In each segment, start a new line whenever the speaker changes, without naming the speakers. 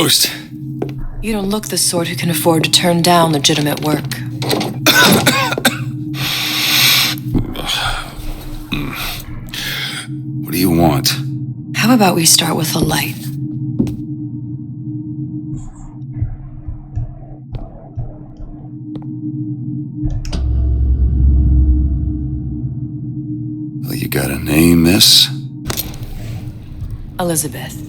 closed.
You don't look the sort who can afford to turn down legitimate work.
What do you want?
How about we start with a light?
Well, you got a name, miss?
Elizabeth.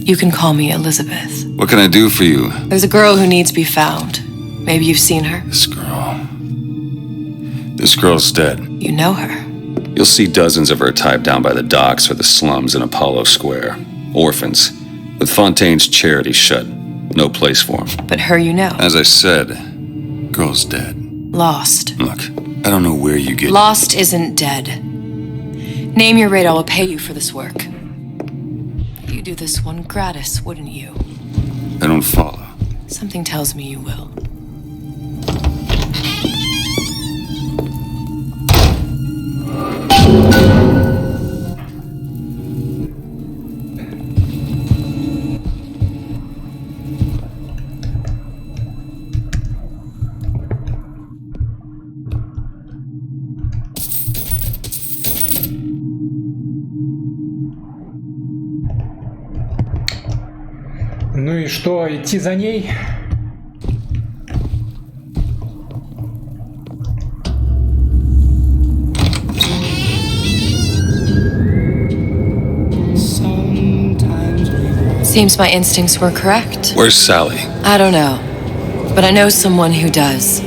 You can call me Elizabeth.
What can I do for you?
There's a girl who needs to be found. Maybe you've seen her.
This girl's dead.
You know her.
You'll see dozens of her tied down by the docks or the slums in Apollo Square. Orphans, with Fontaine's charity shut. No place for them.
But her you know.
As I said, girl's dead.
Lost.
Look, I don't know where you get...
Lost isn't dead. Name your rate, I will pay you for this work. You'd do this one gratis, wouldn't you?
I don't follow.
Something tells me you will.
Ну и что, идти за ней?
Seems my instincts were correct.
Where's Sally?
I don't know, but I know someone who does.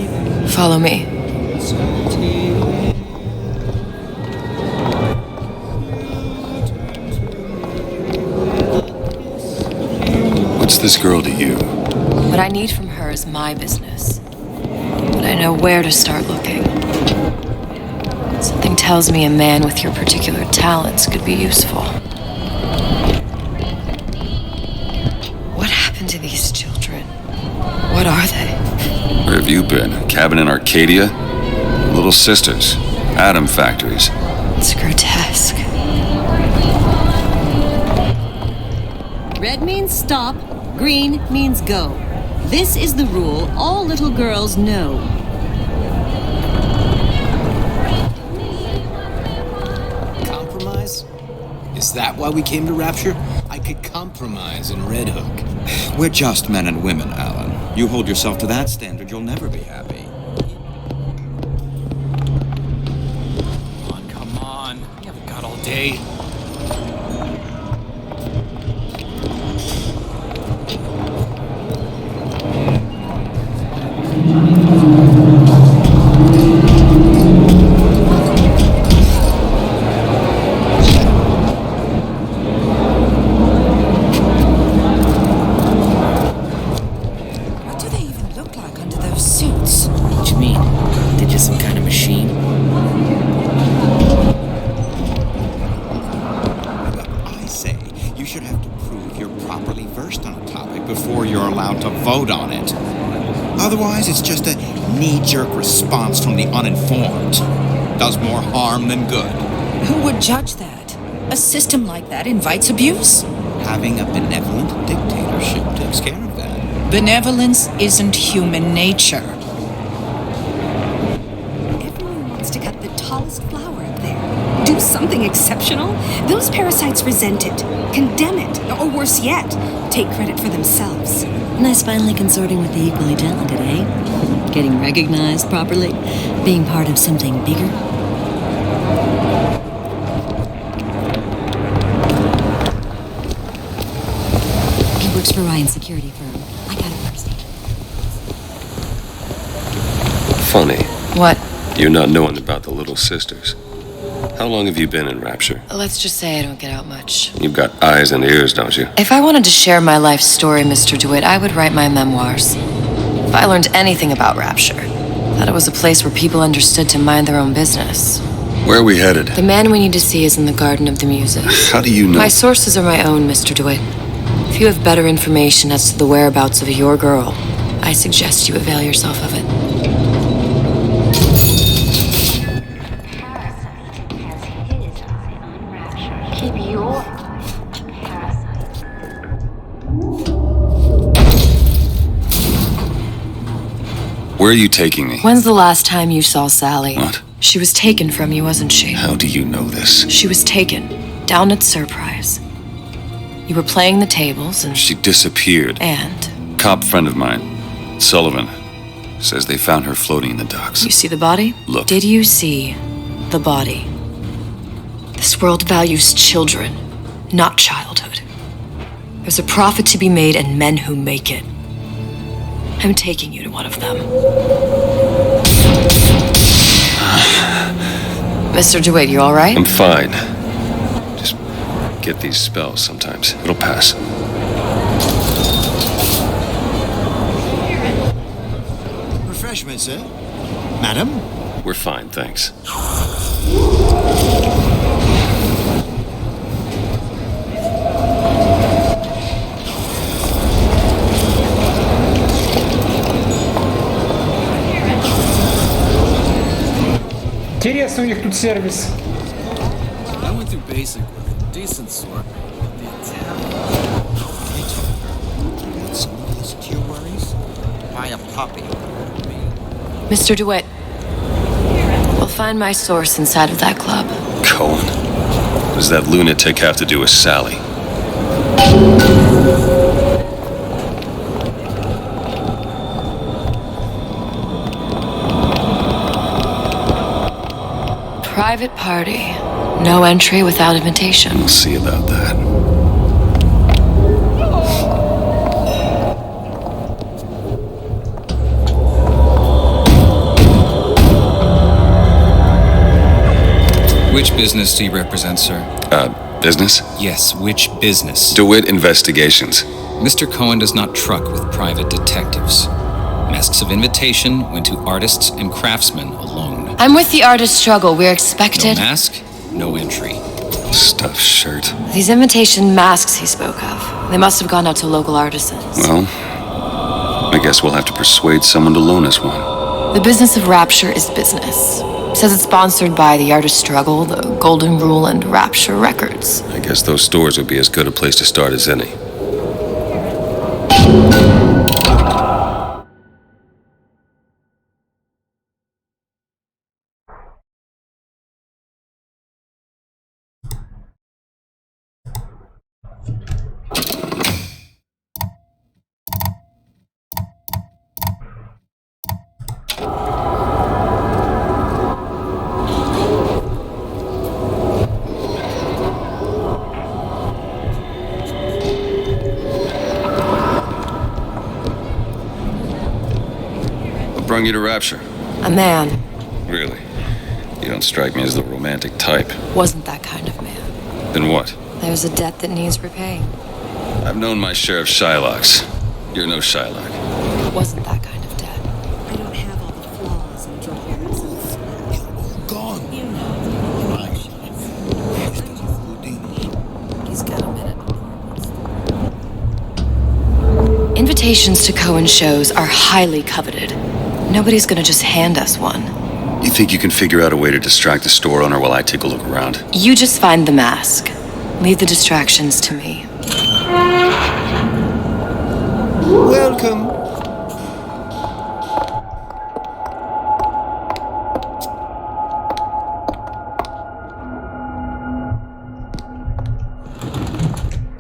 Follow me.
What's this girl to you?
What I need from her is my business. But I know where to start looking. Something tells me a man with your particular talents could be useful. What happened to these children? What are they?
Where have you been? A cabin in Arcadia? Little sisters. Atom factories.
It's grotesque.
Red means stop, green means go. This is the rule all little girls know.
Compromise? Is that why we came to Rapture? I could compromise in Red Hook.
We're just men and women, Alan. You hold yourself to that standard, you'll never be happy.
Come on. We haven't got all day.
What do they even look like under those suits?
What do you mean? They're just some kind of machine?
I say, you should have to prove you're properly versed on a topic before you're allowed to vote on it. Otherwise, it's just a knee-jerk response from the uninformed. Does more harm than good.
Who would judge that? A system like that invites abuse?
Having a benevolent dictatorship takes care of that.
Benevolence isn't human nature.
Everyone wants to cut the tallest flower up there. Do something exceptional. Those parasites resent it, condemn it, or worse yet, take credit for themselves.
Nice finally consorting with the equally talented, eh? Getting recognized properly? Being part of something bigger? He works for Ryan's security firm. I got it first.
Funny.
What?
You not knowing about the little sisters. How long have you been in Rapture?
Let's just say I don't get out much.
You've got eyes and ears, don't you?
If I wanted to share my life story, Mr. DeWitt, I would write my memoirs. If I learned anything about Rapture, that it was a place where people understood to mind their own business.
Where are we headed?
The man we need to see is in the Garden of the Muses.
How do you know?
My sources are my own, Mr. DeWitt. If you have better information as to the whereabouts of your girl, I suggest you avail yourself of it.
Where are you taking me?
When's the last time you saw Sally?
What?
She was taken from you, wasn't she?
How do you know this?
She was taken, down at Surprise. You were playing the tables and...
She disappeared.
And?
Cop friend of mine, Sullivan, says they found her floating in the docks.
You see the body?
Look.
Did you see the body? This world values children, not childhood. There's a profit to be made and men who make it. I'm taking you to one of them. Mr. DeWitt, you all right?
I'm fine. Just get these spells sometimes. It'll pass.
Refreshment, sir. Madam?
We're fine, thanks.
Интересный у них тут сервис.
I went through basic with decent sort. The
Let someone listen to your worries? Buy a puppy.
Mr. DeWitt, we'll find my source inside of that club.
Cohen. What does that lunatic have to do with Sally?
Private party. No entry without invitation.
We'll see about that.
Which business do you represent, sir?
Business?
Yes, which business?
DeWitt Investigations.
Mr. Cohen does not truck with private detectives. Masks of invitation went to artists and craftsmen alone.
I'm with the artist struggle. We're
No
expected.
mask, no entry.
Stuffed shirt.
These invitation masks he spoke of. They must have gone out to local artisans.
Well, I guess we'll have to persuade someone to loan us one.
The business of Rapture is business. Says it's sponsored by the Artist Struggle, the Golden Rule, and Rapture Records.
I guess those stores would be as good a place to start as any. Brung you to Rapture?
A man.
Really? You don't strike me as the romantic type.
Wasn't that kind of man.
Then what?
There's a debt that needs repaying.
I've known my share of Shylocks. You're no Shylock.
Wasn't that kind of debt.
I don't have all the flaws and comparisons.
Gone.
You know.
He's got a minute. Invitations to Cohen shows are highly coveted. Nobody's gonna just hand us one.
You think you can figure out a way to distract the store owner while I take a look around?
You just find the mask. Leave the distractions to me.
Welcome.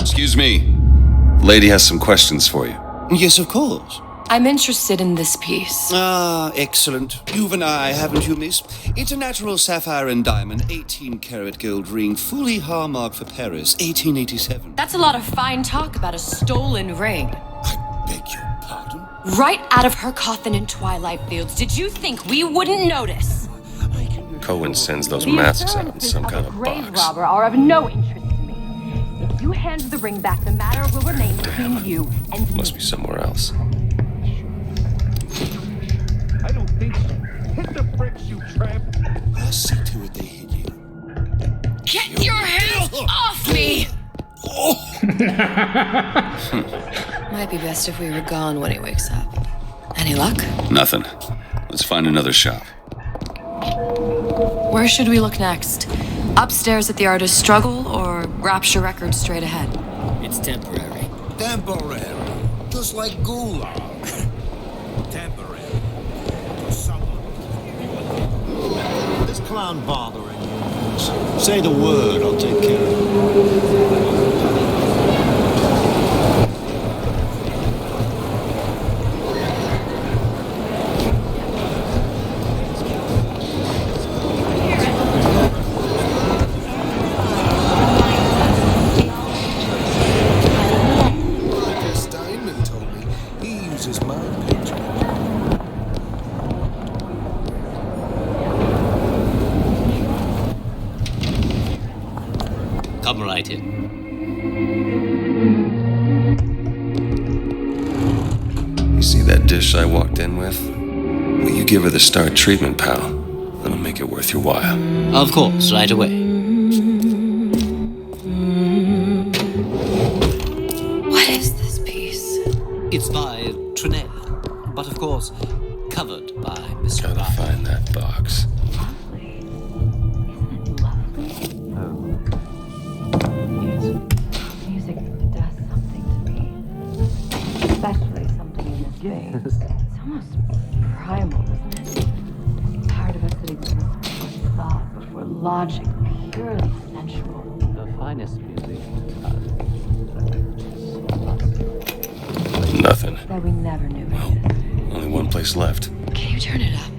Excuse me. The lady has some questions for you.
Yes, of course.
I'm interested in this piece.
Ah, excellent. You've an eye, haven't you, miss? It's a natural sapphire and diamond, 18-karat gold ring, fully hallmarked for Paris, 1887.
That's a lot of fine talk about a stolen ring.
I beg your pardon?
Right out of her coffin in Twilight Fields. Did you think we wouldn't notice?
Cohen sends those masks out in some kind of
grave
box.
robber are of no interest to me. If you hand the ring back, the matter will remain between you and me.
Must be somewhere else.
I don't think so. Hit the bricks, you tramp.
I'll see to it they hit you.
Get your hands off me! Might be best if we were gone when he wakes up. Any luck?
Nothing. Let's find another shop.
Where should we look next? Upstairs at the Artist Struggle or Rapture Records straight ahead?
It's temporary.
Temporary. Just like gulag.
Temporary.
clown bothering you. Say the word, I'll take care of it.
Come right in.
You see that dish I walked in with? Will you give her the star treatment, pal? That'll make it worth your while.
Of course, right away.
What is this piece?
It's by Trinell, but of course, covered by Mr.
Gotta find that box.
Music does something to me. Especially something in this game. It's almost primal, isn't it? Part of us that exists before thought, before logic, purely sensual.
The finest music.
Nothing.
That we never knew.
Well, only one place left.
Can you turn it up?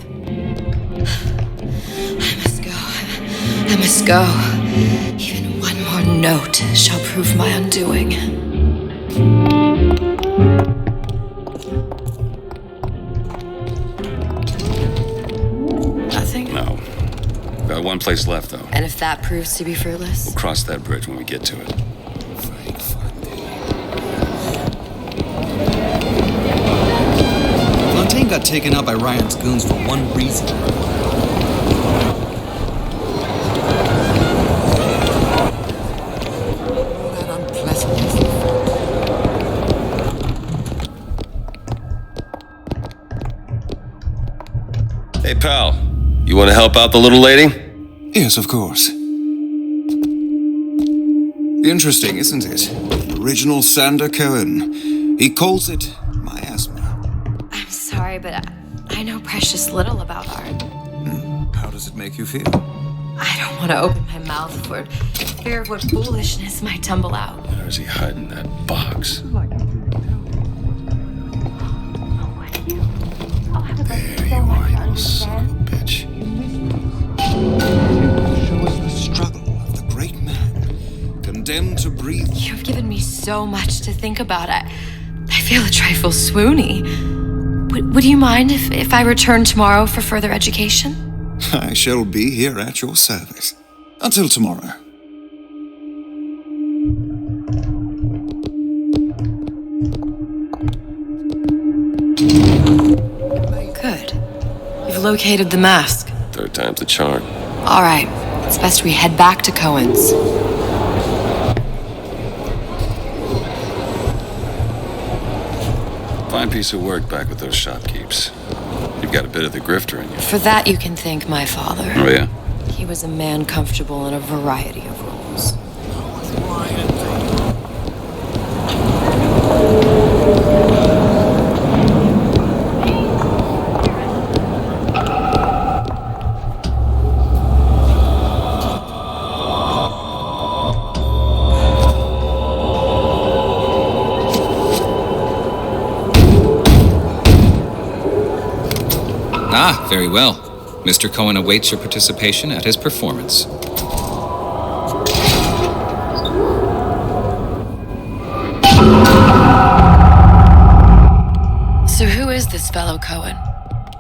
I must go. I must go. Even one more note shall prove my undoing. Nothing?
No. Got one place left, though.
And if that proves to be fruitless?
We'll cross that bridge when we get to it.
Fontaine got taken out by Ryan's goons for one reason.
Hey, pal. You want to help out the little lady?
Yes, of course. Interesting, isn't it? Original Sander Cohen. He calls it miasma.
I'm sorry, but I know precious little about art.
How does it make you feel?
I don't want to open my mouth for fear of what foolishness might tumble out.
Or is he hiding that box? There you are, you little son of a bitch.
Show us the struggle of the great man, condemned to breathe.
You've given me so much to think about. I feel a trifle swoony. Would you mind if I return tomorrow for further education?
I shall be here at your service. Until tomorrow.
Good. You've located the mask.
Third time's the charm.
All right. It's best we head back to Cohen's.
Fine piece of work back with those shopkeeps. You've got a bit of the grifter in you.
For that, you can thank my father.
Oh, yeah?
He was a man comfortable in a variety of roles.
Ah, very well. Mr. Cohen awaits your participation at his performance.
So who is this fellow Cohen?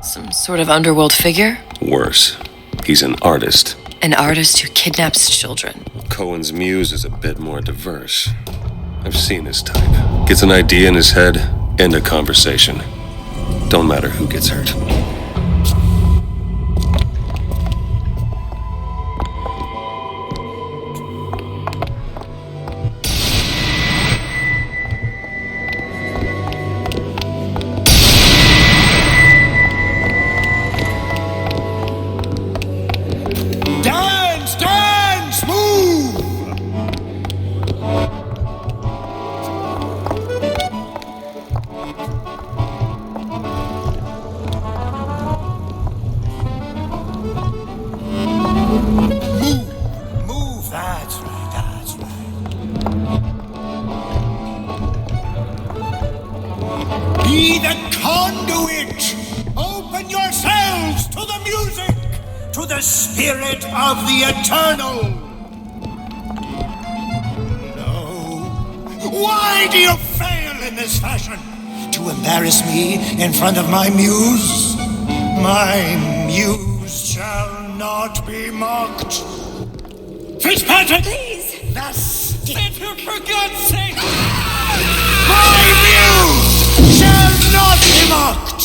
Some sort of underworld figure?
Worse. He's an artist.
An artist who kidnaps children.
Cohen's muse is a bit more diverse. I've seen this type. Gets an idea in his head, end a conversation. Don't matter who gets hurt.
That's right, that's right. Be the conduit! Open yourselves to the music, to the spirit of the eternal! No. Why do you fail in this fashion? To embarrass me in front of my muse? My muse shall not be mocked. Fitzpatrick!
Please!
Thus, for God's sake! My muse shall not be mocked!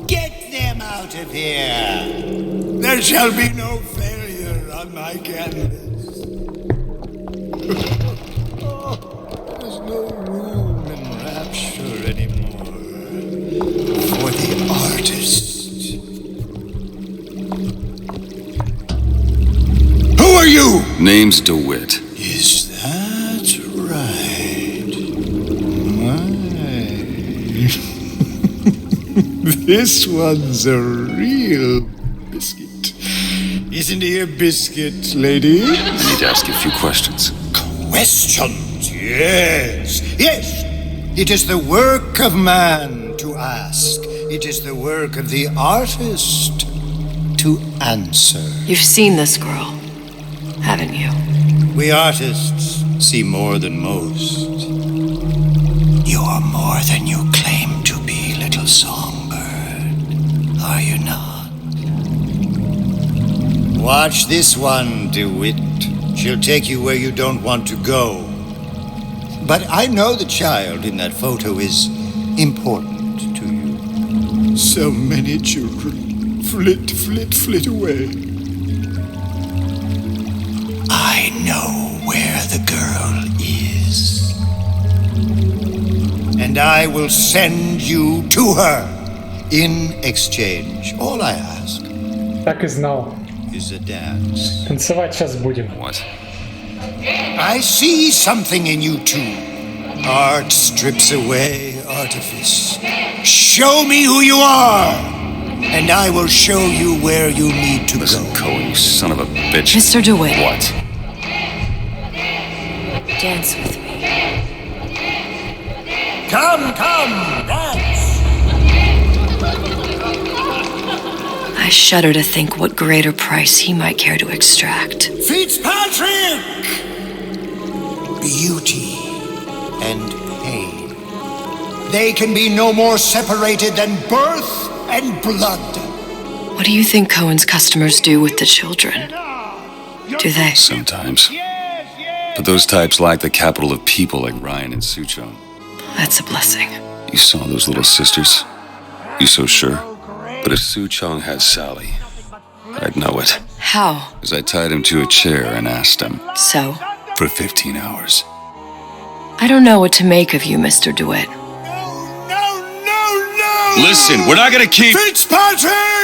Get them out of here! There shall be no failure on my canvas. There's no room in rapture anymore for the artist. Who are you?
Name's DeWitt.
Is that right? My. This one's a real biscuit. Isn't he a biscuit, lady?
I need to ask you a few questions.
Questions? Yes. Yes. It is the work of man to ask. It is the work of the artist to answer.
You've seen this girl, haven't you?
We artists see more than most. You're more than you claim to be, little songbird. Are you not? Watch this one, DeWitt. She'll take you where you don't want to go. But I know the child in that photo is important to you. So many children flit, flit, flit away. I know where the girl is. And I will send you to her in exchange. All I ask
Так и знал.
is a dance.
Танцевать сейчас будем.
What?
I see something in you two. Art strips away artifice. Show me who you are, and I will show you where you need to
Listen,
go.
Cohen, you son of a bitch.
Mr. DeWitt.
What?
Dance with me.
Come, dance!
I shudder to think what greater price he might care to extract.
Fitzpatrick! Beauty and pain. They can be no more separated than birth and blood.
What do you think Cohen's customers do with the children? Do they?
Sometimes. But those types lack the capital of people like Ryan and Suchong.
That's a blessing.
You saw those little sisters? You so sure? But if Suchong has Sally, I'd know it.
How?
Because I tied him to a chair and asked him.
So?
For 15 hours.
I don't know what to make of you, Mr. DeWitt.
Listen, we're not gonna keep...
Fitzpatrick!